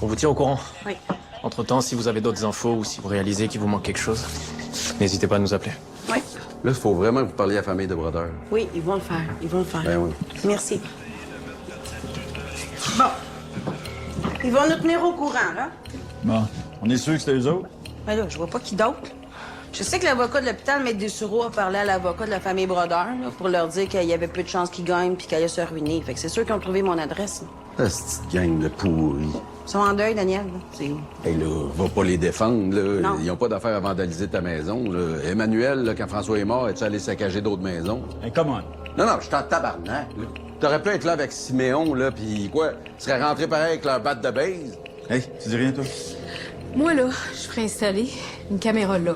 On vous tient au courant. Oui. Entre-temps, si vous avez d'autres infos ou si vous réalisez qu'il vous manque quelque chose, n'hésitez pas à nous appeler. Oui. Là, il faut vraiment que vous parliez à la famille de Brodeur. Oui, ils vont le faire. Ils vont le faire. Ben oui. Merci. Bon. Ils vont nous tenir au courant, là. Bon, on est sûr que c'était eux autres? Ben là, je vois pas qui d'autre. Je sais que l'avocat de l'hôpital, Maître Dessureau, a parlé à l'avocat de la famille Brodeur, là, pour leur dire qu'il y avait peu de chances qu'ils gagnent puis qu'ils allaient se ruiner. Fait que c'est sûr qu'ils ont trouvé mon adresse. La petite gang de pourris. Ils sont en deuil, Daniel. Là. C'est... Hey, là, va pas les défendre, là. Non. Ils n'ont pas d'affaire à vandaliser ta maison, là. Emmanuel, là, quand François est mort, es-tu allé saccager d'autres maisons? Hey, come on. Non, non, je suis en tabarnak, là. T'aurais pu être là avec Siméon, là, pis quoi? Tu serais rentré pareil avec leur batte de base? Hey, tu dis rien, toi? Moi, là, je ferais installer une caméra là.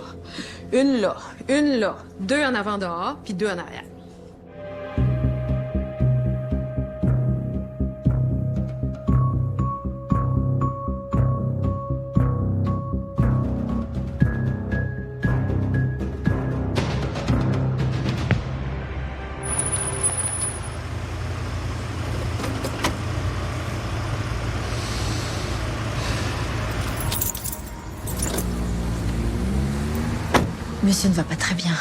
Une là, 2 en avant dehors, puis 2 en arrière. Monsieur ne va pas très bien.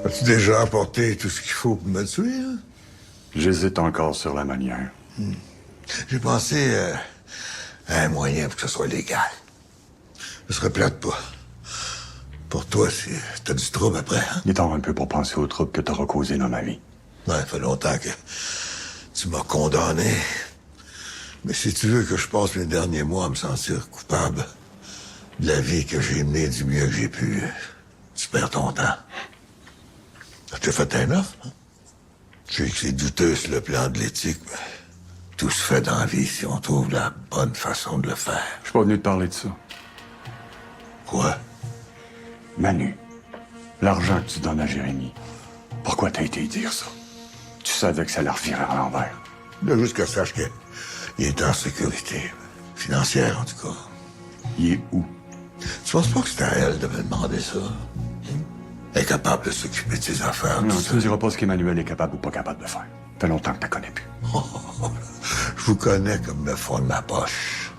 As-tu déjà apporté tout ce qu'il faut pour me tuer, hein? J'hésite encore sur la manière. J'ai pensé à un moyen pour que ce soit légal. Je se replate pas. Pour toi, si t'as du trouble après, hein? Il est temps un peu pour penser aux troubles que t'auras causés dans ma vie. Ouais, ça fait longtemps que tu m'as condamné. Mais si tu veux que je passe mes derniers mois à me sentir coupable de la vie que j'ai menée du mieux que j'ai pu, tu perds ton temps. Je t'ai fait un offre, hein? Je sais que c'est douteux sur le plan de l'éthique, mais tout se fait dans la vie si on trouve la bonne façon de le faire. Je suis pas venu te parler de ça. Quoi? Manu, l'argent que tu donnes à Jérémy, pourquoi t'as été y dire ça? Tu savais que ça leur revirait à l'envers. Là, juste que sache qu'il est en sécurité. Financière, en tout cas. Il est où? Tu penses pas que c'était à elle de me demander ça? Elle est capable de s'occuper de ses affaires. Non, tout tu seul. ne diras pas ce qu'Emmanuel est capable ou pas capable de faire. Ça fait longtemps que tu connais plus. Je vous connais comme le fond de ma poche.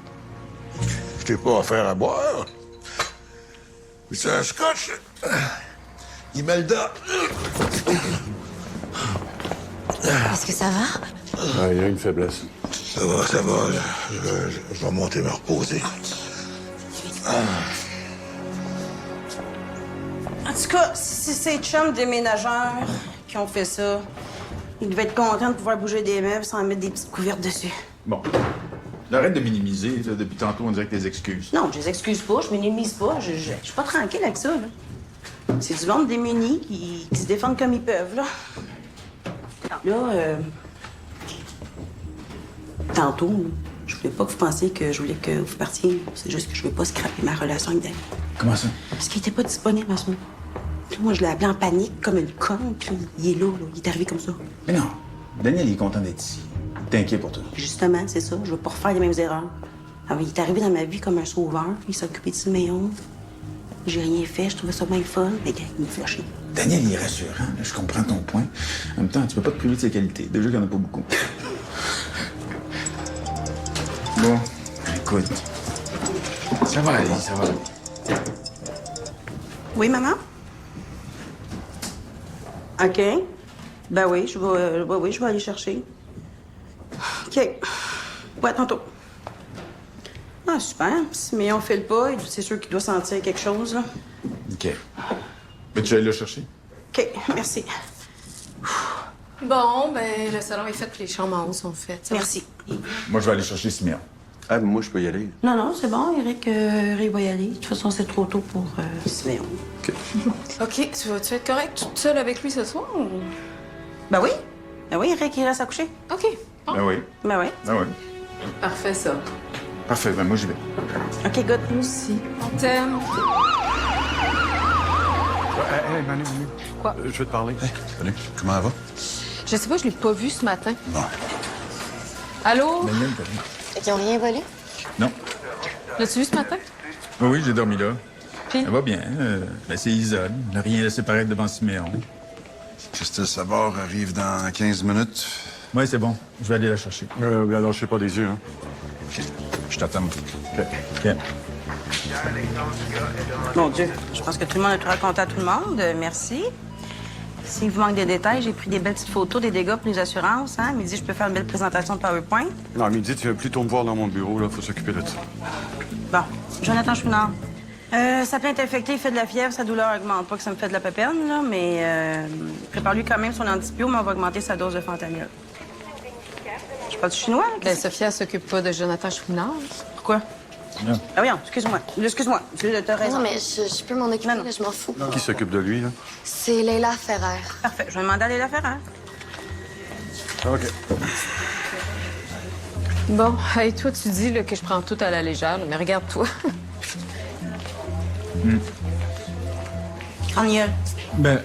Je t'ai pas offert à boire. Mais c'est un scotch. Imelda. Est-ce que ça va? Ah, il y a une faiblesse. Ça va, ça va. Je vais monter me reposer. En tout cas, si c'est ces chums déménageurs qui ont fait ça, ils devaient être contents de pouvoir bouger des meubles sans mettre des petites couvertes dessus. Bon. Arrête de minimiser. Là. Depuis tantôt, on dirait que t'es excuses. Non, je les excuse pas, je minimise pas. Je suis pas tranquille avec ça, là. C'est du monde démuni qui se défendent comme ils peuvent, là. Là, tantôt, là, je voulais pas que vous pensiez que je voulais que vous partiez. C'est juste que je veux pas scraper ma relation avec Daniel. Comment ça? Parce qu'il était pas disponible à ce moment. Puis moi, je l'ai appelé en panique, comme une conne. Puis il est là, il est arrivé comme ça. Mais non. Daniel, il est content d'être ici. T'es inquiet pour toi. Justement, c'est ça. Je veux pas refaire les mêmes erreurs. Alors, il est arrivé dans ma vie comme un sauveur. Il s'est occupé de Siméon. J'ai rien fait. Je trouvais ça bien fun. Mais gars, il me fait chier. Daniel, il est rassurant. Là, je comprends ton point. En même temps, tu peux pas te priver de ses qualités. Déjà qu'il n'y en a pas beaucoup. Bon, écoute. Ça va aller, ça va. Oui, maman? OK. Ben oui, je vais aller chercher. OK. Ouais, tantôt. Ah, super. Mais on fait le pas, c'est sûr qu'il doit sentir quelque chose, là. OK. Mais tu vas aller le chercher? OK, merci. Bon, ben, le salon est fait, puis les chambres en haut sont faites. Ça va. Merci. Moi, je vais aller chercher Siméon. Ah, moi, je peux y aller. Non, c'est bon, Eric. Eric va y aller. De toute façon, c'est trop tôt pour Siméon. OK, tu vas-tu être correct toute seule avec lui ce soir ou... Ben oui. Ben oui, Eric, il reste à coucher. OK. Bon. Ben oui. Ben oui. Ben oui. Parfait, ça. Parfait, ben moi, j'y vais. OK, good. Nous aussi. On t'aime. Hey, Manu. Quoi? Je veux te parler. Salut. Comment elle va? Je sais pas, je l'ai pas vu ce matin. Bon. Allô? Daniel, t'as vu? Fait qu'ils ont rien volé? Non. L'as-tu vu ce matin? Oui, j'ai dormi là. Puis, Ça va bien. Ben, c'est Isole. Elle n'a rien laissé paraître devant Siméon. Christelle Savard arrive dans 15 minutes. Oui, c'est bon. Je vais aller la chercher. Alors, je sais pas des yeux, hein. OK. Je t'attends. OK. Mon Dieu, je pense que tout le monde a tout raconté à tout le monde. Merci. S'il vous manque des détails, j'ai pris des belles petites photos des dégâts pour les assurances. Hein? Midi, je peux faire une belle présentation de PowerPoint. Non, à midi, tu viens plutôt me voir dans mon bureau, là. Faut s'occuper de ça. Bon, Jonathan Chouinard. Sa plainte infectée, il fait de la fièvre, sa douleur augmente. Pas que ça me fait de la péperne, là, mais prépare-lui quand même son antibio, mais on va augmenter sa dose de fentanyl. Je parle du chinois? ben, Sophia s'occupe pas de Jonathan Chouinard. Pourquoi? Non. Ah oui, excuse-moi. Excuse-moi. T'as raison. Non, mais je peux m'en occuper, Non. là, je m'en fous. Qui s'occupe de lui, là? C'est Leila Ferrer. Parfait. Je vais demander à Léla Ferrer. OK. Bon, hey, toi, tu dis là, que je prends tout à la légère, là, mais regarde-toi. En gueule. Ben,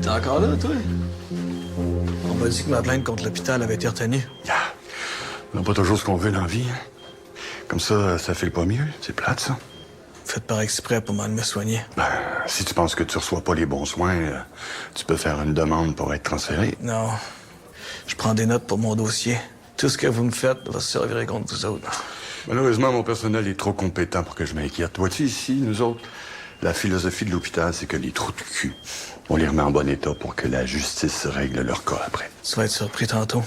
T'es encore là, toi? On m'a dit que ma plainte contre l'hôpital avait été retenue. On n'a pas toujours ce qu'on veut dans la vie, hein. Comme ça file pas mieux. C'est plate, ça. Faites par exprès pour mal me soigner. Ben, si tu penses que tu reçois pas les bons soins, tu peux faire une demande pour être transféré. Non. Je prends des notes pour mon dossier. Tout ce que vous me faites va se servir contre vous autres. Malheureusement, mon personnel est trop compétent pour que je m'inquiète. Vois-tu, ici, nous autres, la philosophie de l'hôpital, c'est que les trous de cul, on les remet en bon état pour que la justice règle leur cas après. Tu vas être surpris tantôt.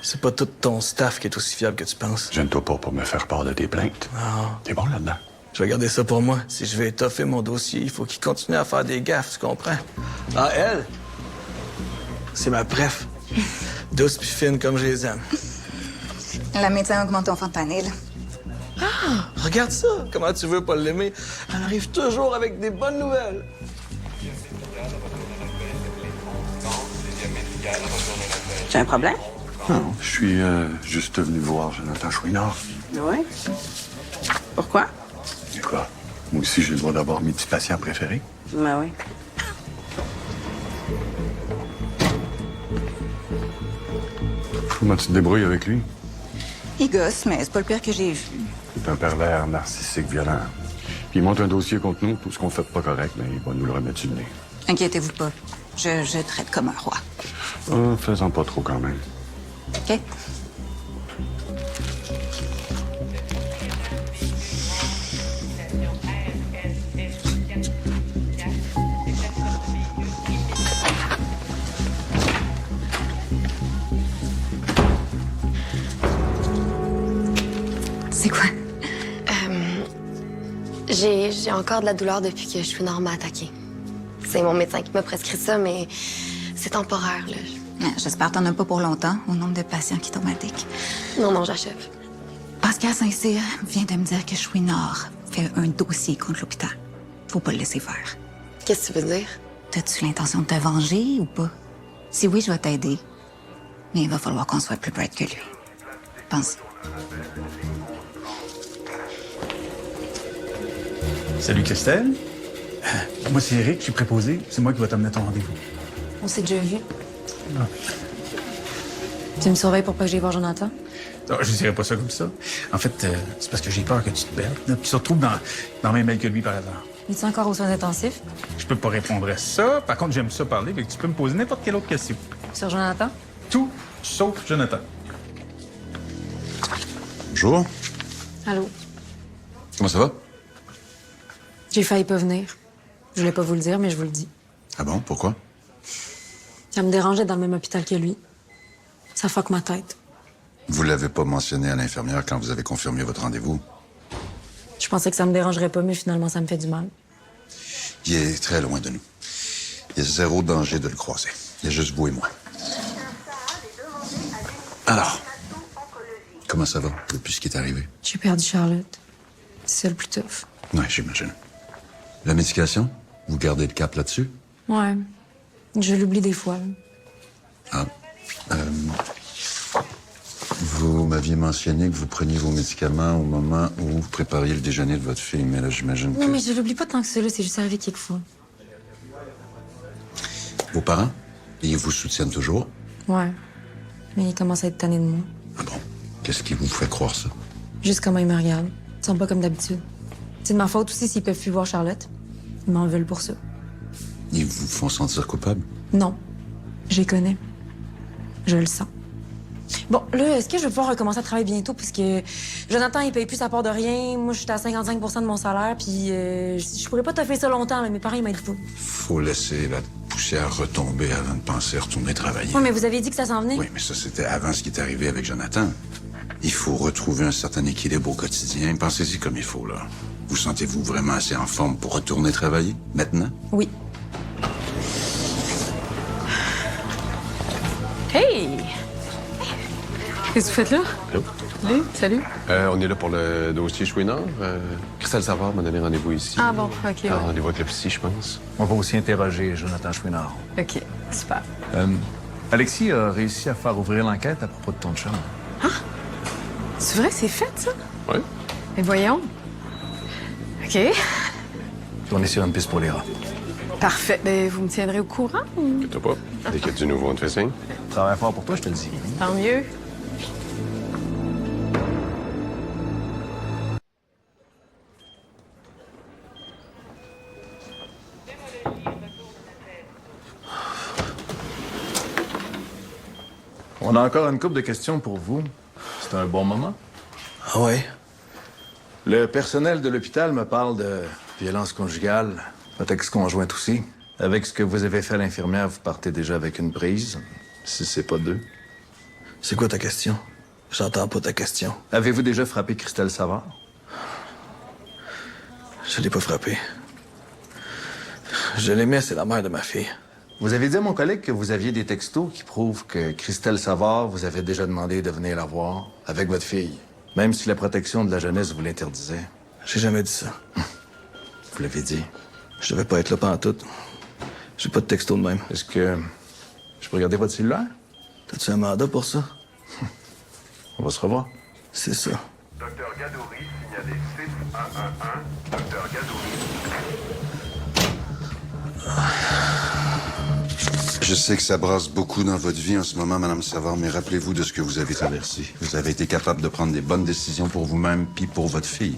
C'est pas tout ton staff qui est aussi fiable que tu penses. Gêne-toi pas pour me faire part de tes plaintes. Non. T'es bon là-dedans. Je vais garder ça pour moi. Si je vais étoffer mon dossier, il faut qu'il continue à faire des gaffes, tu comprends? Ah, elle? C'est ma préf. Douce puis fine comme je les aime. La médecin augmente ton fentanyl. Regarde ça! Comment tu veux pas l'aimer? Elle arrive toujours avec des bonnes nouvelles. J'ai un problème? Non, je suis juste venu voir Jonathan Chouinard. Oui. Pourquoi? Et quoi? Moi aussi, j'ai le droit d'avoir mes petits patients préférés. Ben oui. Comment tu te débrouilles avec lui? Il gosse, mais c'est pas le pire que j'ai vu. C'est un pervers narcissique violent. Puis il monte un dossier contre nous. Tout ce qu'on fait pas correct, mais il va nous le remettre sur le nez. Inquiétez-vous pas. Je traite comme un roi. Faisons pas trop quand même. OK? C'est quoi? J'ai encore de la douleur depuis que Chouinard m'a attaqué. C'est mon médecin qui m'a prescrit ça, mais c'est temporaire, là. J'espère que t'en as pas pour longtemps, au nombre de patients qui tomatiques. Non, j'achève. Pascal Saint-Cyr vient de me dire que Chouinard fait un dossier contre l'hôpital. Faut pas le laisser faire. Qu'est-ce que tu veux dire? T'as-tu l'intention de te venger ou pas? Si oui, je vais t'aider. Mais il va falloir qu'on soit plus bright que lui. Pense. salut Christelle. Moi, c'est Eric, je suis préposé. C'est moi qui vais t'amener à ton rendez-vous. On s'est déjà vu. Tu me surveilles pour pas que j'aille voir Jonathan? Non, je dirais pas ça comme ça. En fait, c'est parce que j'ai peur que tu te perdes, là, puis tu te retrouves dans le même mail que lui par hasard. Es-tu encore aux soins intensifs? Je peux pas répondre à ça. Par contre, j'aime ça parler, fait que tu peux me poser n'importe quelle autre question. Sur Jonathan? Tout sauf Jonathan. Bonjour. Allô? Comment ça va? J'ai failli pas venir. Je voulais pas vous le dire, mais je vous le dis. Ah bon? Pourquoi? Ça me dérangeait dans le même hôpital que lui. Ça fuck ma tête. Vous l'avez pas mentionné à l'infirmière quand vous avez confirmé votre rendez-vous. Je pensais que ça me dérangerait pas, mais finalement, ça me fait du mal. Il est très loin de nous. Il y a zéro danger de le croiser. Il y a juste vous et moi. Alors, comment ça va depuis ce qui est arrivé? J'ai perdu Charlotte. C'est ça le plus tough. Oui, j'imagine. La médication? Vous gardez le cap là-dessus? Ouais. Je l'oublie des fois. Vous m'aviez mentionné que vous preniez vos médicaments au moment où vous prépariez le déjeuner de votre fille, mais là, j'imagine que... Non, mais je l'oublie pas tant que ça, là. C'est juste arrivé quelquefois. Vos parents, ils vous soutiennent toujours? Ouais. Mais il commence à être tanné de moi. Ah bon? Qu'est-ce qui vous fait croire ça? Juste comment ils me regardent. Ils sont pas comme d'habitude. C'est de ma faute aussi s'ils peuvent plus voir Charlotte. Ils m'en veulent pour ça. Ils vous font sentir coupable? Non. Je les connais. Je le sens. Bon, là, est-ce que je vais pouvoir recommencer à travailler bientôt? Parce que Jonathan, il paye plus sa part de rien. Moi, je suis à 55 % de mon salaire. Puis je pourrais pas te faire ça longtemps, mais mes parents, ils m'aident pas. Faut laisser la poussière retomber avant de penser à retourner travailler. Oui, mais vous aviez dit que ça s'en venait? Oui, mais ça, c'était avant ce qui est arrivé avec Jonathan. Il faut retrouver un certain équilibre au quotidien. Pensez-y comme il faut, là. Vous sentez-vous vraiment assez en forme pour retourner travailler, maintenant? Oui. Hey! Qu'est-ce que vous faites là? Allô? Salut, salut. On est là pour le dossier Chouinard. Christelle Savard m'a donné rendez-vous ici. Ah bon, OK, ouais. Rendez-vous avec le psy, je pense. On va aussi interroger Jonathan Chouinard. OK, super. Alexis a réussi à faire ouvrir l'enquête à propos de ton chum. C'est vrai, c'est fait, ça? Oui. Mais voyons. OK. Puis on est sur une piste pour les rats. Parfait. Ben, vous me tiendrez au courant? Ou... Inquiète pas. Dès qu'il y a du nouveau, on te fait signe. Travaille fort pour toi, je te le dis. Tant mieux. On a encore une couple de questions pour vous. C'est un bon moment. Ah ouais? Le personnel de l'hôpital me parle de violence conjugale, votre ex-conjointe aussi. Avec ce que vous avez fait à l'infirmière, vous partez déjà avec une prise, si c'est pas deux. C'est quoi ta question? J'entends pas ta question. Avez-vous déjà frappé Christelle Savard? Je l'ai pas frappée. Je l'aimais, c'est la mère de ma fille. Vous avez dit à mon collègue que vous aviez des textos qui prouvent que Christelle Savard vous avait déjà demandé de venir la voir avec votre fille, même si la protection de la jeunesse vous l'interdisait. J'ai jamais dit ça. Vous l'avez dit. Je devais pas être là pantoute. J'ai pas de texto de même. Est-ce que je peux regarder votre cellulaire? T'as-tu un mandat pour ça? On va se revoir. C'est ça. Docteur Gadouri, signalé 6111. Docteur Gadouri. Je sais que ça brasse beaucoup dans votre vie en ce moment, Madame Savard, mais rappelez-vous de ce que vous avez traversé. Vous avez été capable de prendre des bonnes décisions pour vous-même puis pour votre fille.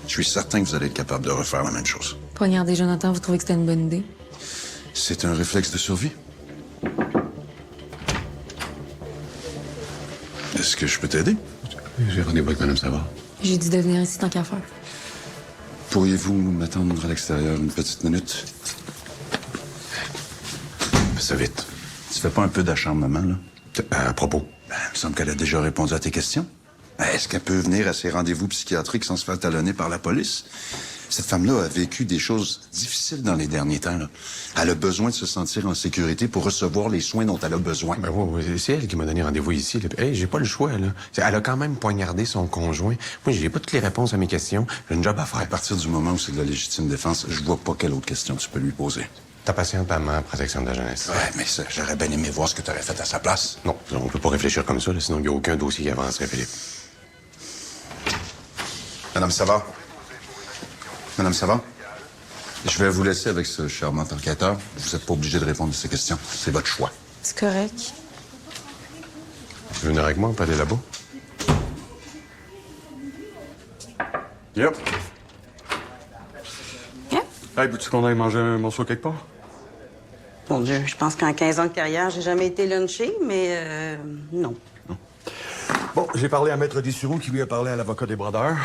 Je suis certain que vous allez être capable de refaire la même chose. Poignarder Jonathan, vous trouvez que c'était une bonne idée? C'est un réflexe de survie. Est-ce que je peux t'aider? J'ai rendez-vous avec Mme Savard. J'ai dit de venir ici tant qu'à faire. Pourriez-vous m'attendre à l'extérieur une petite minute? Fais ça vite. Tu fais pas un peu d'acharnement, là? À propos? Ben, il me semble qu'elle a déjà répondu à tes questions. Ben, est-ce qu'elle peut venir à ses rendez-vous psychiatriques sans se faire talonner par la police? Cette femme-là a vécu des choses difficiles dans les derniers temps, là. Elle a besoin de se sentir en sécurité pour recevoir les soins dont elle a besoin. Ben oui, c'est elle qui m'a donné rendez-vous ici. Là. Hey, j'ai pas le choix, là. Elle a quand même poignardé son conjoint. Moi, j'ai pas toutes les réponses à mes questions. J'ai une job à faire. À partir du moment où c'est de la légitime défense, je vois pas quelle autre question tu peux lui poser. Ta patiente à ma protection de la jeunesse. Ouais, mais ça, j'aurais bien aimé voir ce que tu aurais fait à sa place. Non, on peut pas réfléchir comme ça, là, sinon il n'y a aucun dossier qui avancerait, Philippe. Madame Savard? Madame Savard? Je vais vous laisser avec ce charmant enquêteur. Vous n'êtes pas obligé de répondre à ces questions. C'est votre choix. C'est correct. Tu veux venir avec moi? On peut aller là-bas? Yep. Yep. Hey, veux-tu qu'on aille manger un morceau quelque part? Mon Dieu, je pense qu'en 15 ans de carrière, j'ai jamais été lunchée, mais non. Bon, j'ai parlé à Maître Dessureau qui lui a parlé à l'avocat des brodeurs.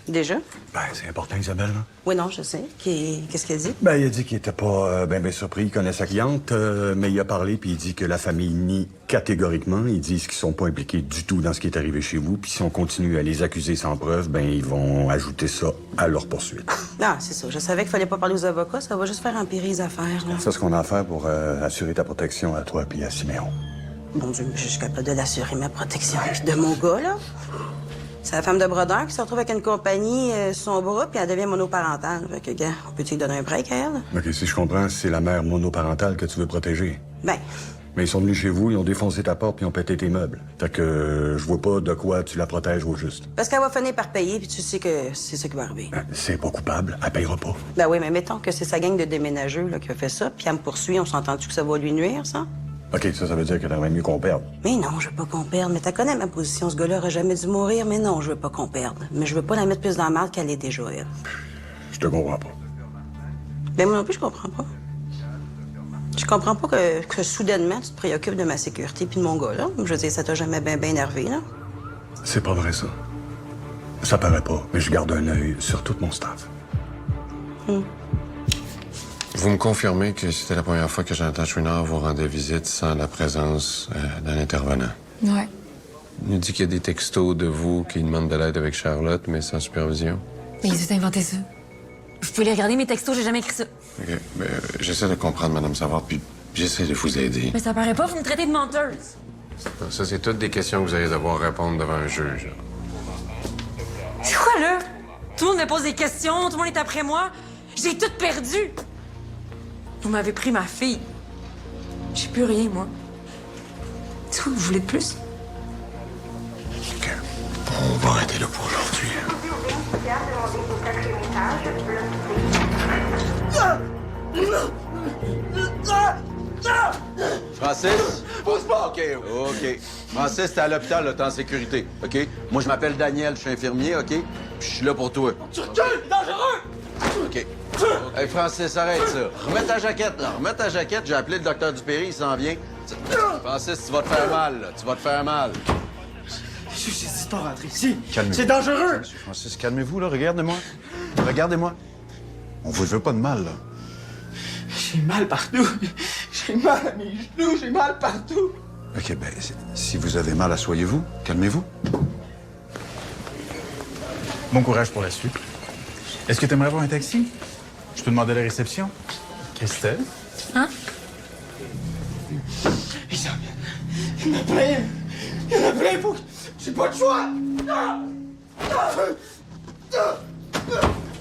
Déjà? Ben, c'est important, Isabelle. Hein? Oui, non, je sais. Qu'est-ce qu'il a dit? Ben, il a dit qu'il était pas bien surpris. Il connaît sa cliente, mais il a parlé puis il dit que la famille nie catégoriquement. Ils disent qu'ils sont pas impliqués du tout dans ce qui est arrivé chez vous. Puis si on continue à les accuser sans preuve, ben ils vont ajouter ça à leur poursuite. Ah, c'est ça. Je savais qu'il fallait pas parler aux avocats. Ça va juste faire empirer les affaires, là. C'est ce qu'on a à faire pour assurer ta protection à toi puis à Siméon. Mon Dieu, je suis capable de l'assurer, ma protection. Puis de mon gars, là. C'est la femme de brodeur qui se retrouve avec une compagnie sur son bras, puis elle devient monoparentale. Fait que, gars, on peut-tu lui donner un break à elle? OK, si je comprends, c'est la mère monoparentale que tu veux protéger. Ben, Mais ils sont venus chez vous, ils ont défoncé ta porte puis ils ont pété tes meubles. Fait que je vois pas de quoi tu la protèges au juste. parce qu'elle va finir par payer, puis tu sais que c'est ça qui va arriver. C'est pas coupable, elle payera pas. Ben oui, mais mettons que c'est sa gang de déménageurs là, qui a fait ça, puis elle me poursuit, on s'entend-tu que ça va lui nuire, ça? OK, ça veut dire que t'aimerais mieux qu'on perde. Mais non, je veux pas qu'on perde. Mais t'as connais ma position. Ce gars-là aurait jamais dû mourir, mais non, je veux pas qu'on perde. Mais je veux pas la mettre plus dans la merde qu'elle est déjà, elle. Je te comprends pas. Ben moi non plus, je comprends pas. Je comprends pas que soudainement, tu te préoccupes de ma sécurité puis de mon gars, là. Je veux dire, ça t'a jamais bien énervé, là. C'est pas vrai, ça. Ça paraît pas, mais je garde un œil sur tout mon staff. Vous me confirmez que c'était la première fois que Jonathan Chouinard vous rendait visite sans la présence d'un intervenant? Ouais. Il nous dit qu'il y a des textos de vous qui demandent de l'aide avec Charlotte, mais sans supervision. Mais ils ont inventé ça. Vous pouvez les regarder, mes textos, j'ai jamais écrit ça. OK. Mais, j'essaie de comprendre, Madame Savard, puis j'essaie de vous aider. Mais ça paraît pas, vous me traitez de menteuse. Non, ça, c'est toutes des questions que vous allez devoir répondre devant un juge. C'est quoi, là? Tout le monde me pose des questions, tout le monde est après moi. J'ai tout perdu. Vous m'avez pris ma fille. J'ai plus rien, moi. C'est quoi que vous voulez de plus? OK. On va arrêter là pour aujourd'hui. Francis? Pousse pas! OK. Francis, t'es à l'hôpital, là, t'es en sécurité, OK? Moi, je m'appelle Daniel, je suis infirmier, OK? Puis je suis là pour toi. Tu recules! Dangereux! OK. Hey, Francis, arrête ça. Remets ta jaquette, là. Remets ta jaquette. J'ai appelé le docteur Dupéry, il s'en vient. Francis, tu vas te faire mal, là. Tu vas te faire mal. J'ai dit pas rentrer ici. Calmez-vous. C'est dangereux! Monsieur Francis, calmez-vous, là. Regardez-moi. Regardez-moi. On vous veut pas de mal, là. J'ai mal partout. J'ai mal à mes genoux, j'ai mal partout. OK, ben, si vous avez mal, asseyez-vous. Calmez-vous. Bon courage pour la suite. Est-ce que tu aimerais avoir un taxi? Je peux demander à la réception. Christelle? Hein? Il y en a plein. Il y en a plein, faut que... J'ai pas de choix.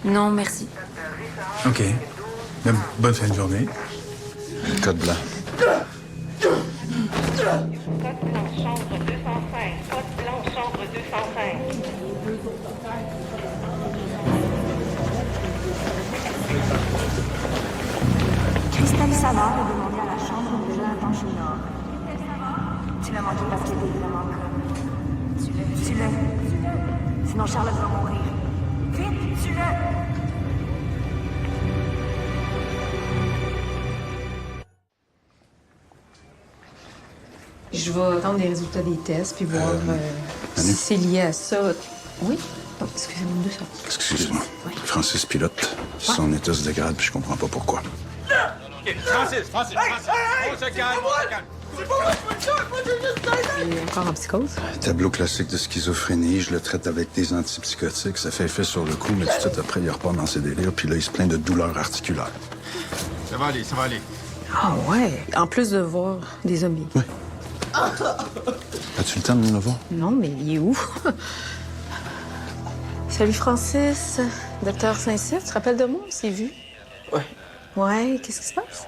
Non, merci. OK. Ben, bonne fin de journée. Code blanc. Code blanc, chambre 205. Code blanc, chambre 205. Christelle Savard est demandée à la chambre de Jonathan Chouinard. Tu l'as manqué parce qu'il est évidemment comme... Tue-le. Sinon Charlotte va mourir. Vite, tue-le. Je vais attendre les résultats des tests puis voir si c'est lié à ça. Oui? Oh, excusez-moi, 2 secondes. Excusez-moi. Francis pilote. Son état se dégrade, puis je comprends pas pourquoi. Francis, on se calme, C'est pas moi qui veux ça, moi j'ai juste Il est encore en psychose? Tableau classique de schizophrénie, je le traite avec des antipsychotiques, ça fait effet sur le coup, mais tout de suite après, il repart dans ses délires, puis là, il se plaint de douleurs articulaires. Ça va aller, ça va aller. Ah ouais? En plus de voir des zombies. Oui. As-tu le temps de me voir? Non, mais il est où? Salut Francis, docteur Saint-Cyr, tu te rappelles de moi? On s'est vu? Ouais. Ouais, qu'est-ce qui se passe?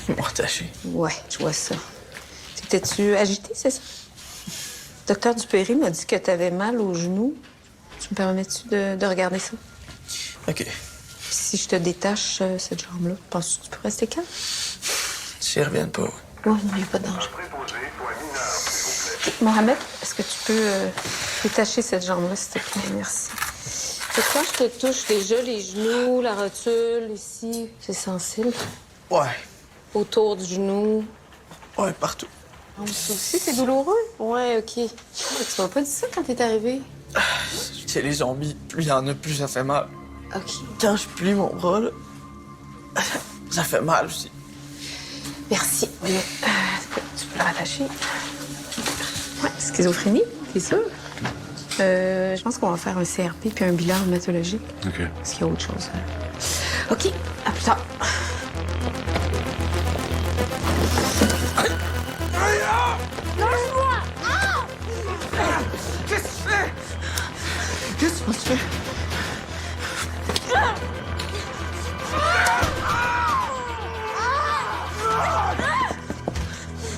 Ils m'ont attaché. Ouais, je vois ça. T'étais-tu agité, c'est ça? Docteur Dupéry m'a dit que t'avais mal au genou. Tu me permets-tu de regarder ça? OK. Puis si je te détache cette jambe-là, penses-tu que tu peux rester calme? Si elles reviennent pas. Ouais, non, il n'y a pas de danger. Mohamed, est-ce que tu peux détacher cette jambe-là, s'il te plaît? Merci. C'est quoi, je te touche déjà les genoux, la rotule, ici? C'est sensible? Ouais. Autour du genou? Ouais, partout. Ça aussi, c'est douloureux? Ouais, OK. Tu m'as pas dit ça quand t'es arrivé? C'est les zombies. Plus il y en a, plus ça fait mal. OK. Quand je plie mon bras, là, ça fait mal aussi. Merci. Tu peux le rattacher. Ouais, schizophrénie, t'es sûr? Je pense qu'on va faire un CRP puis un bilan rhumatologique. OK. Est-ce qu'il y a autre chose? OK, à plus tard. Lâche-moi! Qu'est-ce que tu fais? Comment tu fais?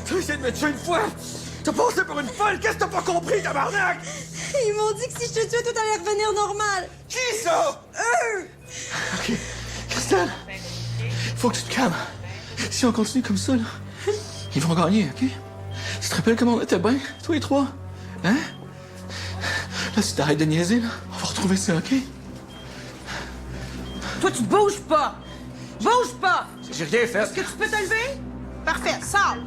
T'as essayé de me tuer une fois! T'as passé pour une folle! Qu'est-ce que t'as pas compris, tabarnak? Ils m'ont dit que si je te tuais, tout allait revenir normal. Qui ça? Eux! OK. Christelle, faut que tu te calmes. Si on continue comme ça, là, ils vont gagner, OK? Tu te rappelles comment on était bien, toi et trois? Hein? Là, si t'arrêtes de niaiser, là, on va retrouver ça, OK? Toi, tu te bouges pas! Bouge pas! J'ai rien fait. Est-ce que tu peux te lever? Parfait, sors!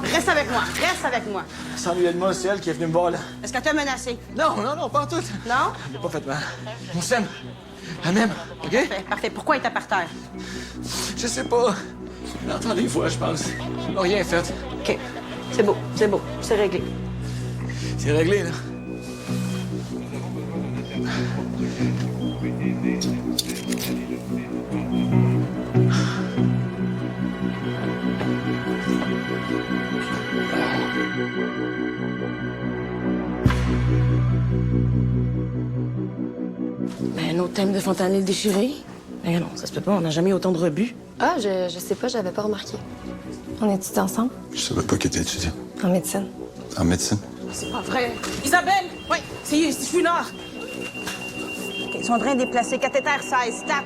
Reste avec moi, reste avec moi. Sans lui de moi, c'est elle qui est venue me voir, là. Est-ce qu'elle t'a menacé? Non, non, non, pas en tout. Non? Elle m'a pas fait mal. On s'aime. Elle m'aime, OK? Parfait, parfait. Pourquoi elle était par terre? Je sais pas. Je l'entends des fois, je pense. Ils n'ont rien fait. OK. C'est beau, c'est réglé. C'est réglé, là. Un autre thème de fentanyl déchiré? Mais non, ça se peut pas, on n'a jamais eu autant de rebuts. Ah, je sais pas, j'avais pas remarqué. On étudie ensemble? Je savais pas qu'il était étudiant. En médecine. En médecine? C'est pas vrai. Isabelle! Oui, je suis là. OK, ils sont en train de déplacer. Cathéter 16, tape.